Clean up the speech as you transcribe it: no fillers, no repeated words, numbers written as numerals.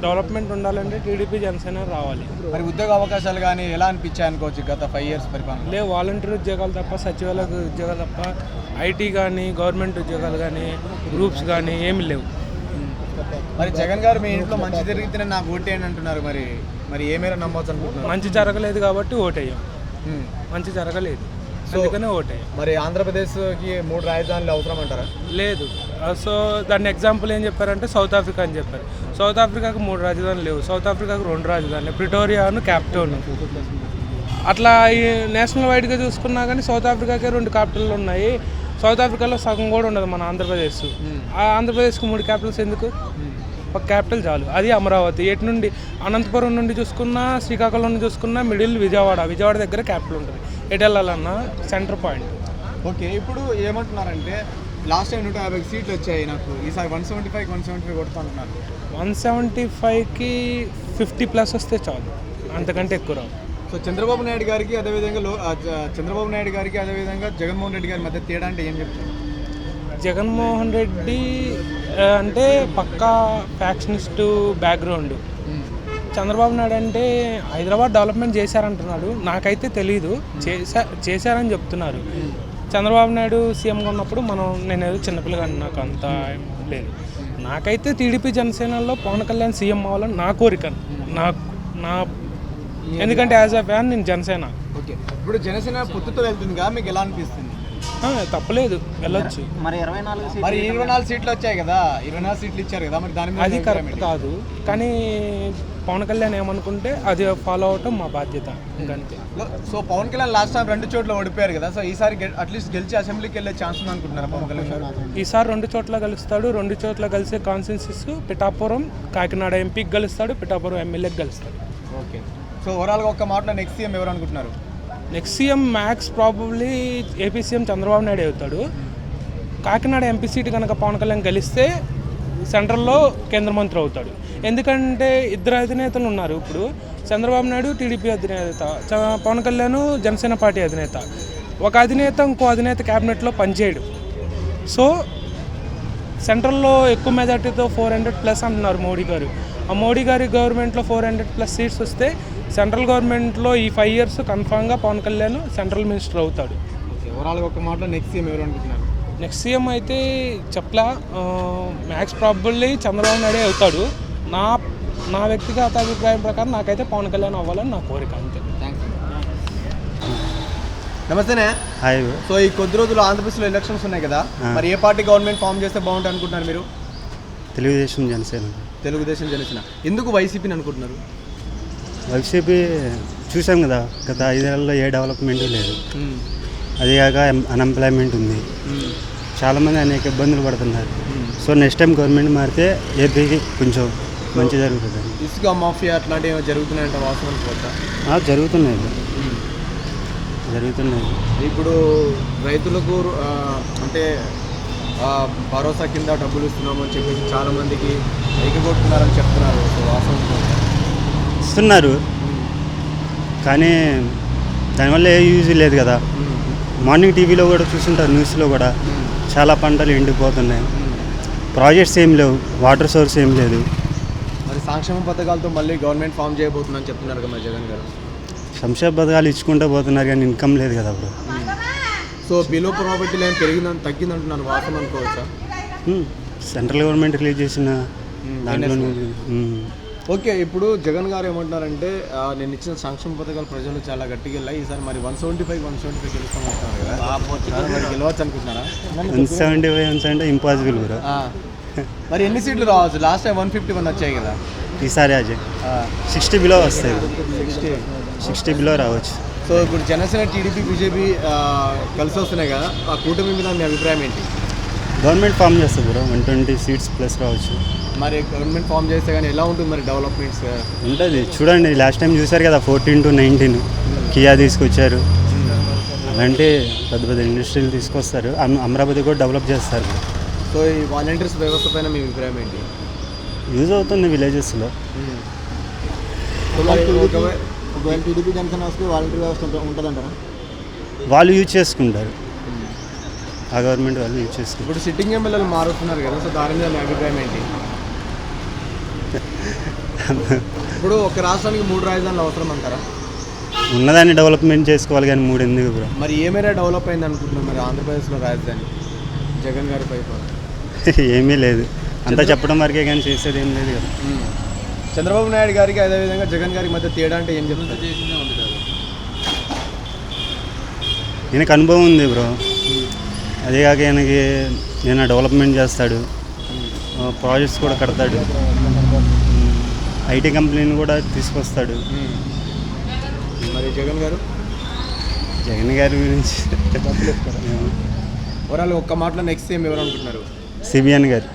Development ఉండాలంటే TDP Janasena రావాలి. మరి ఉద్యోగ అవకాశాలు కానీ ఎలా అనిపించాయి అనుకోవచ్చు గత 5 years పరిపాలన? లేవు, వాలంటీర్ ఉద్యోగాలు తప్ప, సచివాలయ ఉద్యోగాలు తప్ప, ఐటీ కానీ గవర్నమెంట్ ఉద్యోగాలు కానీ గ్రూప్స్ కానీ ఏమి లేవు. మరి జగన్ గారు మీ ఇంట్లో మంచి జరిగితేనే నాకు ఓటేయండి అంటున్నారు. మరి మరి ఏ మేర నమ్మవచ్చు అనుకుంటున్నారు? మంచి జరగలేదు కాబట్టి ఓటేయం. మంచి జరగలేదు అందుకనే ఓటేయం. మరి ఆంధ్రప్రదేశ్కి 3 రాజధానులు అవసరం అంటారా? లేదు. సో దాన్ని ఎగ్జాంపుల్ ఏం చెప్పారంటే సౌత్ ఆఫ్రికా అని చెప్పారు. సౌత్ ఆఫ్రికాకు 3 రాజధానులు లేవు, సౌత్ ఆఫ్రికాకు 2 రాజధానులు, ప్రిటోరియాను క్యాప్టౌన్. అట్లా ఈ నేషనల్ వైడ్గా చూసుకున్నా కానీ సౌత్ ఆఫ్రికాకే 2 క్యాపిటల్ ఉన్నాయి. సౌత్ ఆఫ్రికాలో సగం కూడా ఉండదు మన ఆంధ్రప్రదేశ్. ఆ ఆంధ్రప్రదేశ్కి 3 క్యాపిటల్స్ ఎందుకు? ఒక క్యాపిటల్ చాలు, అది అమరావతి. ఎటు నుండి అనంతపురం నుండి చూసుకున్నా, శ్రీకాకుళం నుండి చూసుకున్నా, మిడిల్ విజయవాడ దగ్గర క్యాపిటల్ ఉంటుంది. ఎటు వెళ్ళాలన్నా సెంటర్ పాయింట్. ఓకే, ఇప్పుడు ఏమంటున్నారంటే లాస్ట్ టైం 150 సీట్లు వచ్చాయి నాకు, ఈసారి 175 కొడుతున్నారు. 175కి 50+ వస్తే చాలు, అంతకంటే ఎక్కువ రావు. సో చంద్రబాబు నాయుడు గారికి అదేవిధంగా జగన్మోహన్ రెడ్డి గారి మధ్య తేడా అంటే ఏం చెప్తారు? జగన్మోహన్ రెడ్డి అంటే పక్కా ఫ్యాక్షనిస్టు బ్యాక్గ్రౌండ్. చంద్రబాబు నాయుడు అంటే హైదరాబాద్ డెవలప్మెంట్ చేశారంటున్నాడు, నాకైతే తెలీదు. చేశారని చెప్తున్నారు. చంద్రబాబు నాయుడు సీఎంగా ఉన్నప్పుడు నేనేదో చిన్నపిల్లగాని, నాకు అంత లేదు. నాకైతే టీడీపీ జనసేనలో పవన్ కళ్యాణ్ సీఎం అవ్వాలని నా కోరిక. నా ఎందుకంటే యాజ్ అ ఫ్యాన్ నేను జనసేన. ఓకే, ఇప్పుడు జనసేన పొత్తుతో వెళ్తుందిగా, మీకు ఎలా అనిపిస్తుంది? తప్పలేదు, వెళ్ళొచ్చు. మరి 24 సీట్లు వచ్చాయి కదా, 24 సీట్లు ఇచ్చారు కదా, మరి దాని మీద అది కరెక్ట్ కాదు. కానీ పవన్ కళ్యాణ్ ఏమనుకుంటే అది ఫాలో అవటం మా బాధ్యత, ఇంకంతే. So Pawan Kalyan last time 2 చోట్ల ఓడిపోయారు కదా, సో ఈసారి అట్లీస్ట్ గెలిచి అసెంబ్లీకి వెళ్ళే ఛాన్స్ ఉంది అనుకుంటున్నారు పవన్ కళ్యాణ్? ఈసారి 2 చోట్ల గెలుస్తాడు. 2 చోట్ల కలిసే కాన్సెన్సస్ పిఠాపురం, కాకినాడ ఎంపీకి గెలుస్తాడు, పిఠాపురం ఎమ్మెల్యేకి గెలుస్తాడు. ఓకే, సో ఓవరాల్గా ఒక్క మాటలో నెక్స్ట్ సీఎం ఎవరు అనుకుంటున్నారు? Next CM max probably AP CM Chandrababu Naidu అవుతాడు. కాకినాడ ఎంపీ సీట్ కనుక పవన్ కళ్యాణ్ గెలిస్తే సెంట్రల్లో కేంద్ర మంత్రి అవుతాడు. ఎందుకంటే 2 అధినేతలు ఉన్నారు ఇప్పుడు. చంద్రబాబు నాయుడు టీడీపీ అధినేత, పవన్ కళ్యాణ్ జనసేన పార్టీ అధినేత. ఒక అధినేత ఇంకో అధినేత క్యాబినెట్లో పనిచేయడు. సో సెంట్రల్లో ఎక్కువ మెజార్టీతో 400+ అంటున్నారు మోడీ గారు. ఆ మోడీ గారి గవర్నమెంట్లో 400+ సీట్స్ వస్తే సెంట్రల్ గవర్నమెంట్లో ఈ 5 years కన్ఫామ్గా పవన్ కళ్యాణ్ సెంట్రల్ మినిస్టర్ అవుతాడు. ఓవరాల్గా ఒక మాటలో నెక్స్ట్ సీఎం ఎవరు అనుకుంటున్నారు? నెక్స్ట్ సీఎం అయితే చెప్పలా, మ్యాక్స్ ప్రాబబ్లీ చంద్రబాబు నాయుడే అవుతాడు. నా వ్యక్తిగత అభిప్రాయం ప్రకారం నాకైతే పవన్ కళ్యాణ్ అవ్వాలని నా కోరిక, అంతే. నమస్తేనే. హాయ్. సో ఈ కొద్ది రోజులు ఆంధ్రప్రదేశ్లో ఎలక్షన్స్ ఉన్నాయి కదా, మరి ఏ పార్టీ గవర్నమెంట్ ఫామ్ చేస్తే బాగుంటుంది అనుకుంటున్నారు మీరు? తెలుగుదేశం జనసేన. ఎందుకు వైసీపీని అనుకుంటున్నారు? వైసీపీ చూసాం కదా, గత 5 ఏళ్ళలో ఏ డెవలప్మెంట్ లేదు. అది కాక అన్ఎంప్లాయ్మెంట్ ఉంది, చాలామంది అనేక ఇబ్బందులు పడుతున్నారు. సో నెక్స్ట్ టైం గవర్నమెంట్ మారితే ఏపీకి కొంచెం మంచి జరుగుతుంది. ఇసుక మాఫియా అట్లాంటివి జరుగుతున్నాయంట, వాస్తవం అనుకోవచ్చా? జరుగుతున్నాయి. ఇప్పుడు రైతులకు అంటే భరోసా కింద డబ్బులు ఇస్తున్నామని చెప్పేసి చాలామందికి ఎగ్గొట్టుతున్నారని చెప్తున్నారు, వాస్తవం ఇస్తున్నారు. కానీ దానివల్ల ఏ యూజ్ లేదు కదా. మార్నింగ్ టీవీలో కూడా చూస్తుంటారు, న్యూస్లో కూడా చాలా పంటలు ఎండిపోతున్నాయి. ప్రాజెక్ట్స్ ఏం లేవు, వాటర్ సోర్స్ ఏం లేదు. మరి సంక్షేమ పథకాలతో మళ్ళీ గవర్నమెంట్ ఫామ్ చేయబోతుందని చెప్తున్నారు కదా జగన్ గారు. సంక్షేమ పథకాలు ఇచ్చుకుంటూ పోతున్నారు కానీ ఇన్కమ్ లేదు కదా అప్పుడు. సో బిలో ప్రాపర్టీ లైన్ తగ్గిందంటున్నారు, వాస్తవం అనుకోవచ్చా? సెంట్రల్ గవర్నమెంట్ రిలీజ్ చేసిన దాంట్లో. ఓకే, ఇప్పుడు జగన్ గారు ఏమంటున్నారంటే నేను ఇచ్చిన సంక్షేమ పథకాలు ప్రజలు చాలా గట్టిగా వెళ్ళాయి, ఈసారి మరి 175 గెలుస్తామంటున్నారు కదా, మరి గెలవచ్చు అనుకుంటున్నారా? 175 ఇంపాసిబుల్ కూడా. మరి ఎన్ని సీట్లు రావచ్చు? లాస్ట్ టైం 151 వచ్చాయి కదా, ఈసారి అజయ్ 60 బిలో వస్తాయి. 60 బిలో రావచ్చు. సో ఇప్పుడు జనసేన, టీడీపీ, బీజేపీ కలిసి వస్తున్నాయి కదా, ఆ కూటమి మీద మీ అభిప్రాయం ఏంటి? గవర్నమెంట్ ఫామ్ చేస్తుంది బ్రో, 120 seats ప్లస్ రావచ్చు. మరి గవర్నమెంట్ ఫామ్ చేస్తే కానీ ఎలా ఉంటుంది మరి డెవలప్మెంట్స్? ఉంటుంది, చూడండి లాస్ట్ టైం చూసారు కదా 14 to 19 కియా తీసుకొచ్చారు. అలాంటి పెద్ద పెద్ద ఇండస్ట్రీలు తీసుకొస్తారు. అమరావతి కూడా డెవలప్ చేస్తారు. సో ఈ వాలంటీర్స్ వ్యవస్థ పైన మీ అభిప్రాయం ఏంటి? యూజ్ అవుతుంది విలేజెస్లో. ఒకవేళ టీడీపీ జనసేన వస్తే వాలంటీర్ వ్యవస్థ ఉంటుందంటారా? వాళ్ళు యూజ్ చేసుకుంటారు, ఆ గవర్నమెంట్ వాళ్ళు యూజ్ చేసుకుంటారు. ఇప్పుడు సిట్టింగ్ ఎమ్మెల్యేలు మారుతున్నారు కదా, సో దాని మీద మీ అభిప్రాయం ఏంటి? ఇప్పుడు ఒక రాష్ట్రానికి 3 రాజధానులు అవసరం అంటారా? ఉన్నదాన్ని డెవలప్మెంట్ చేసుకోవాలి కానీ 3 ఎందుకు బ్రో? మరి ఏమైనా డెవలప్ అయింది అనుకుంటున్నాం మరి ఆంధ్రప్రదేశ్లో రాజధాని జగన్ గారి పరిపాలన? ఏమీ లేదు, అంతా చెప్పడం వరకే కానీ చేసేది ఏం లేదు కదా. చంద్రబాబు నాయుడు గారికి అదేవిధంగా జగన్ గారికి మధ్య తేడా అంటే ఏం చెప్తారు? ఈయనకు అనుభవం ఉంది బ్రో, అదే కాక ఈయనకి నేను డెవలప్మెంట్ చేస్తాడు, ప్రాజెక్ట్స్ కూడా కడతాడు, ఐటీ కంపెనీని కూడా తీసుకొస్తాడు. మరి జగన్ గారు? జగన్ గారి గురించి ఓవరాల్ ఒక్క మాటలో నెక్స్ట్ ఏం ఎవరు అనుకుంటున్నారు? సిబిఎన్ గారు.